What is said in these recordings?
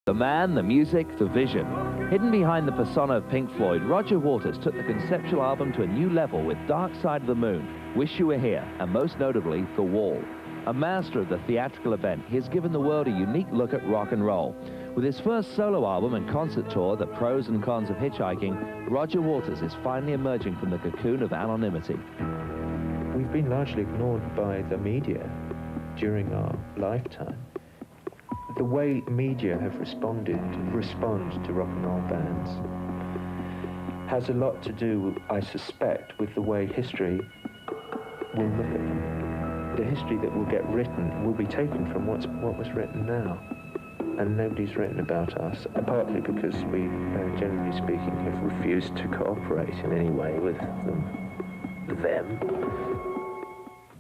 The man, the music, the vision. Hidden behind the persona of Pink Floyd, Roger Waters took the conceptual album to a new level with Dark Side of the Moon, Wish You Were Here, and most notably, The Wall. A master of the theatrical event, he has given the world a unique look at rock and roll. With his first solo album and concert tour, The Pros and Cons of Hitchhiking, Roger Waters is finally emerging from the cocoon of anonymity. We've been largely ignored by the media during our lifetime. The way media have respond to rock and roll bands has a lot to do, I suspect, with the way history will look at them. The history that will get written will be taken from what was written now. And nobody's written about us, partly because we, generally speaking, have refused to cooperate in any way with them.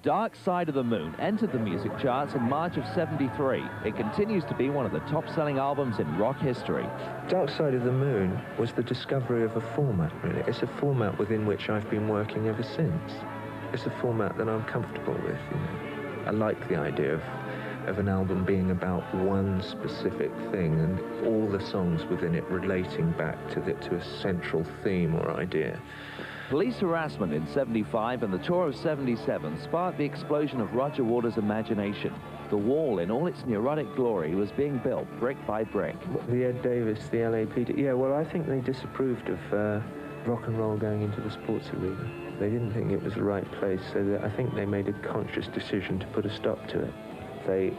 Dark Side of the Moon entered the music charts in March of '73. It continues to be one of the top-selling albums in rock history. Dark Side of the Moon was the discovery of a format, really. It's a format within which I've been working ever since. It's a format that I'm comfortable with, you know. I like the idea of an album being about one specific thing and all the songs within it relating back to a central theme or idea. Police harassment in '75 and the tour of '77 sparked the explosion of Roger Waters' imagination. The Wall, in all its neurotic glory, was being built brick by brick. The Ed Davis, the LAPD, yeah, well, I think they disapproved of rock and roll going into the sports arena. They didn't think it was the right place, so I think they made a conscious decision to put a stop to it. They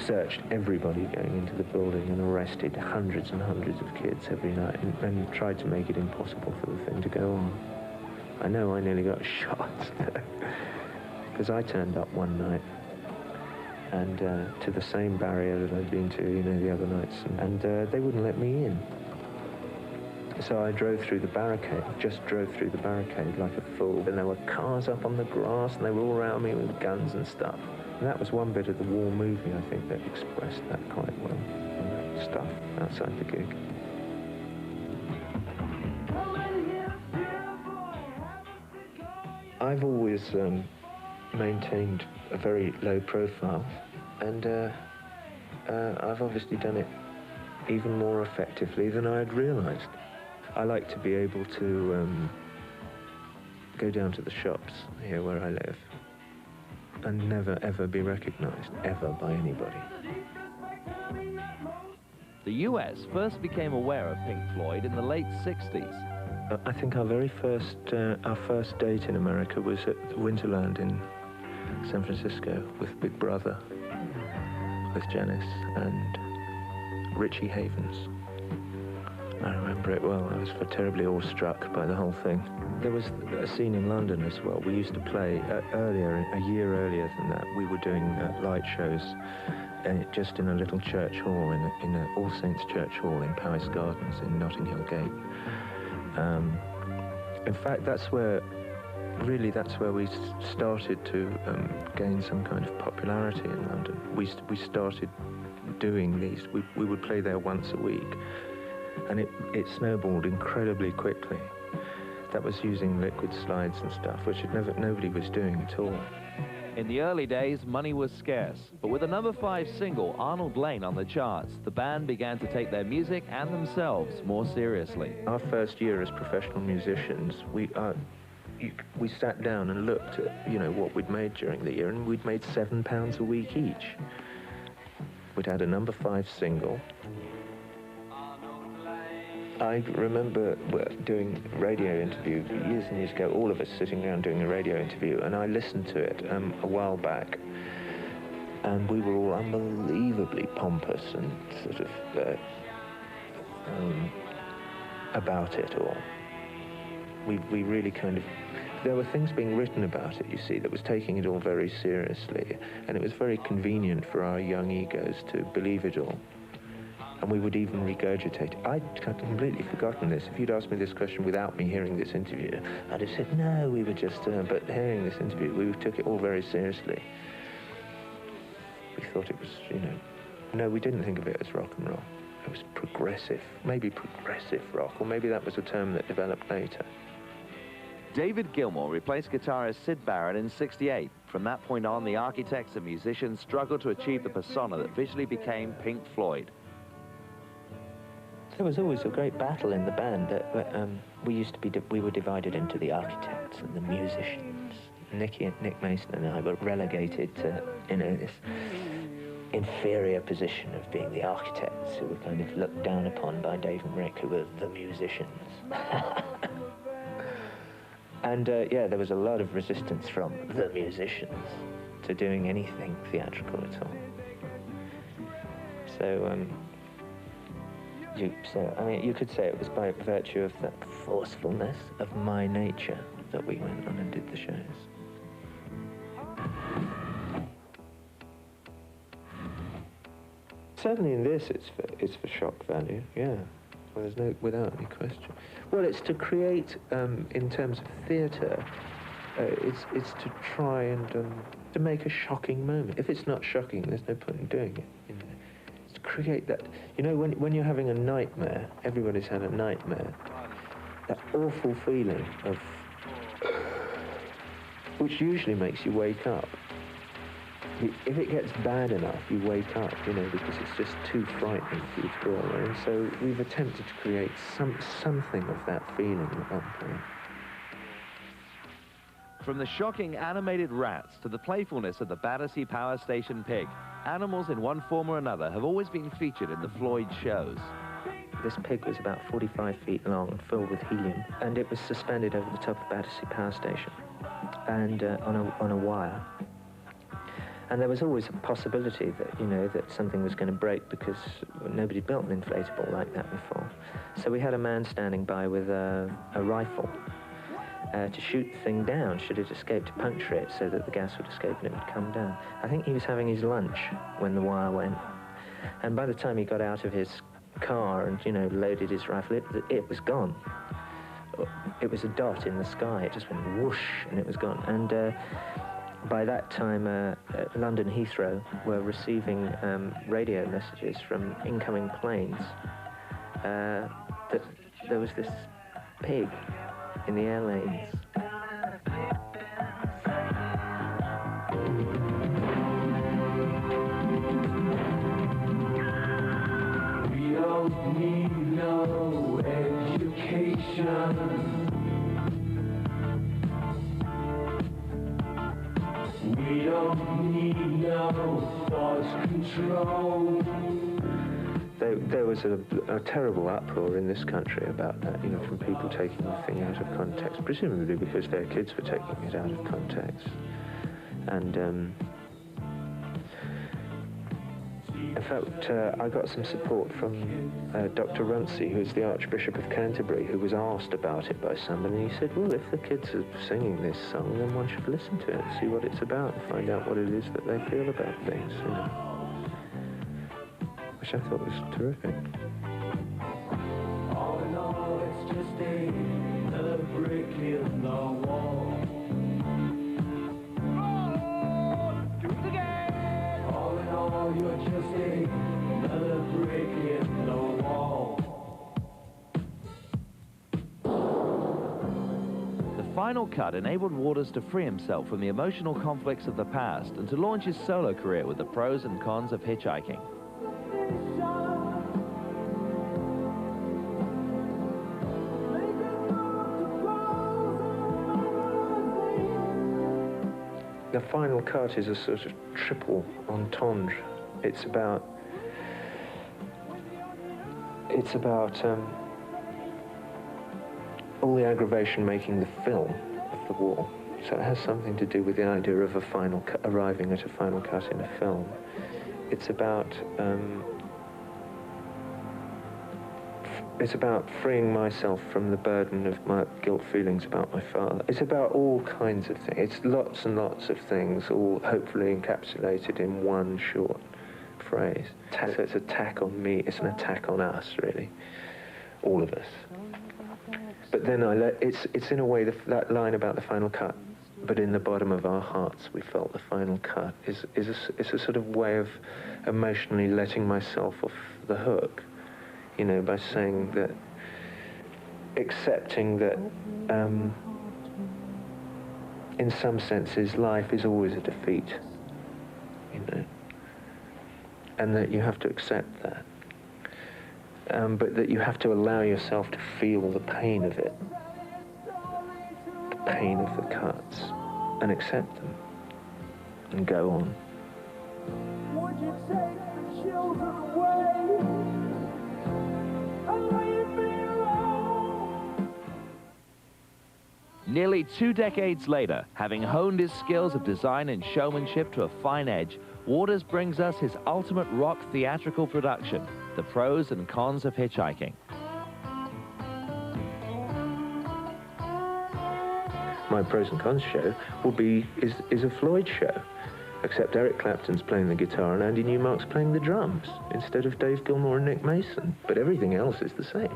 searched everybody going into the building and arrested hundreds and hundreds of kids every night and tried to make it impossible for the thing to go on. I know I nearly got shot because I turned up one night and to the same barrier that I'd been to, you know, the other nights, and they wouldn't let me in. So I drove through the barricade, just drove through the barricade like a fool, and there were cars up on the grass and they were all around me with guns and stuff. And that was one bit of the Wall movie, I think, that expressed that quite well. Stuff outside the gig. I've always maintained a very low profile, and I've obviously done it even more effectively than I had realized. I like to be able to go down to the shops here where I live and never ever be recognized, ever, by anybody. The US first became aware of Pink Floyd in the late '60s. I think our first date in America was at Winterland in San Francisco with Big Brother, with Janice and Richie Havens. I remember it well. I was terribly awestruck by the whole thing. There was a scene in London as well. We used to play a year earlier than that. We were doing light shows just in a little church hall, in a All Saints Church Hall in Powys Gardens in Notting Hill Gate. In fact, that's where we started to gain some kind of popularity in London. We started doing these. We would play there once a week, and it snowballed incredibly quickly. That was using liquid slides and stuff, which nobody was doing at all. In the early days, money was scarce, but with a #5 single, Arnold Lane, on the charts, the band began to take their music and themselves more seriously. Our first year as professional musicians, we sat down and looked at, you know, what we'd made during the year, and we'd made £7 a week each. We'd had a #5 single. I remember doing a radio interview years and years ago, all of us sitting around doing a radio interview, and I listened to it a while back, and we were all unbelievably pompous and sort of about it all. We really kind of, there were things being written about it, you see, that was taking it all very seriously, and it was very convenient for our young egos to believe it all. And we would even regurgitate. I'd completely forgotten this. If you'd asked me this question without me hearing this interview, I'd have said, no, we were just, but hearing this interview, we took it all very seriously. We thought it was, you know, no, we didn't think of it as rock and roll. It was progressive, maybe progressive rock, or maybe that was a term that developed later. David Gilmour replaced guitarist Syd Barrett in '68. From that point on, the architects and musicians struggled to achieve the persona that visually became Pink Floyd. There was always a great battle in the band. That we were divided into the architects and the musicians. Nick Mason and I were relegated to, this inferior position of being the architects, who were kind of looked down upon by Dave and Rick, who were the musicians. And there was a lot of resistance from the musicians to doing anything theatrical at all. So, you could say it was by virtue of that forcefulness of my nature that we went on and did the shows. Certainly in this, it's for shock value, yeah. Well, there's no, without any question. Well, it's to create, in terms of theatre, it's to try and to make a shocking moment. If it's not shocking, there's no point in doing it. It's to create that. When you're having a nightmare, everybody's had a nightmare. That awful feeling of, which usually makes you wake up. If it gets bad enough, you wake up, because it's just too frightening for you to go away. And so we've attempted to create something of that feeling at one point. From the shocking animated rats to the playfulness of the Battersea Power Station pig, animals in one form or another have always been featured in the Floyd shows. This pig was about 45 feet long, filled with helium, and it was suspended over the top of Battersea Power Station, and on a wire. And there was always a possibility that, that something was going to break, because nobody built an inflatable like that before. So we had a man standing by with a rifle to shoot the thing down should it escape, to puncture it so that the gas would escape and it would come down. I think he was having his lunch when the wire went. And by the time he got out of his car and, loaded his rifle, it was gone. It was a dot in the sky. It just went whoosh and it was gone. And by that time, London Heathrow were receiving radio messages from incoming planes that there was this pig in the air lanes. We don't need no education. We don't need no thought control. There was a terrible uproar in this country about that, from people taking the thing out of context, presumably because their kids were taking it out of context. And in fact, I got some support from Dr. Runcie, who's the Archbishop of Canterbury, who was asked about it by somebody, and he said, well, if the kids are singing this song, then one should listen to it, see what it's about, and find out what it is that they feel about things, which I thought was terrific. All in all, it's just another brick in the wall. Do it again. All in all, you're just another brick in the wall. The final cut enabled Waters to free himself from the emotional conflicts of the past and to launch his solo career with the pros and cons of hitchhiking. The final cut is a sort of triple entendre. It's about all the aggravation making the film of the war. So it has something to do with the idea of a final arriving at a final cut in a film. It's about freeing myself from the burden of my guilt feelings about my father. It's about all kinds of things. It's lots and lots of things, all hopefully encapsulated in one short phrase. So it's an attack on me, it's an attack on us, really. All of us. But then it's in a way that line about the final cut, but in the bottom of our hearts we felt the final cut, is a sort of way of emotionally letting myself off the hook. By saying that, accepting that, in some senses, life is always a defeat, and that you have to accept that. but that you have to allow yourself to feel the pain of it, the pain of the cuts, and accept them, and go on. Would you take the children away and leave me alone? Nearly 2 decades later, having honed his skills of design and showmanship to a fine edge, Waters brings us his ultimate rock theatrical production, The Pros and Cons of Hitchhiking. My Pros and Cons show is a Floyd show, except Eric Clapton's playing the guitar and Andy Newmark's playing the drums instead of Dave Gilmour and Nick Mason. But everything else is the same.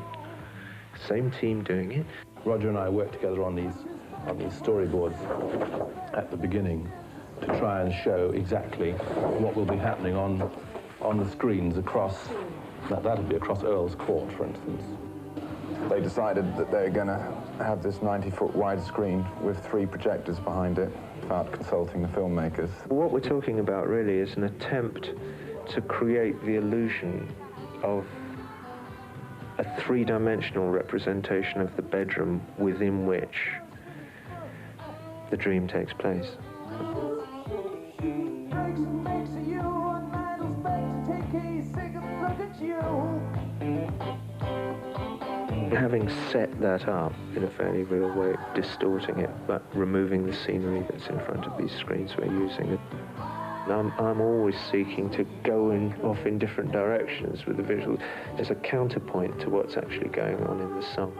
Same team doing it. Roger and I worked together on these storyboards at the beginning to try and show exactly what will be happening on the screens across, that would be across Earl's Court, for instance. They decided that they're going to have this 90-foot wide screen with 3 projectors behind it without consulting the filmmakers. What we're talking about really is an attempt to create the illusion of a 3-dimensional representation of the bedroom within which the dream takes place. Having set that up in a fairly real way, distorting it, but removing the scenery that's in front of these screens we're using. I'm always seeking to go off in different directions with the visuals. There's a counterpoint to what's actually going on in the song.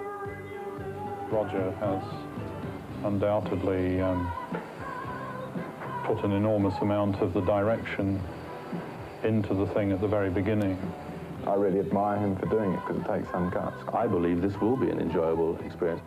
Roger has undoubtedly put an enormous amount of the direction into the thing at the very beginning. I really admire him for doing it because it takes some guts. I believe this will be an enjoyable experience.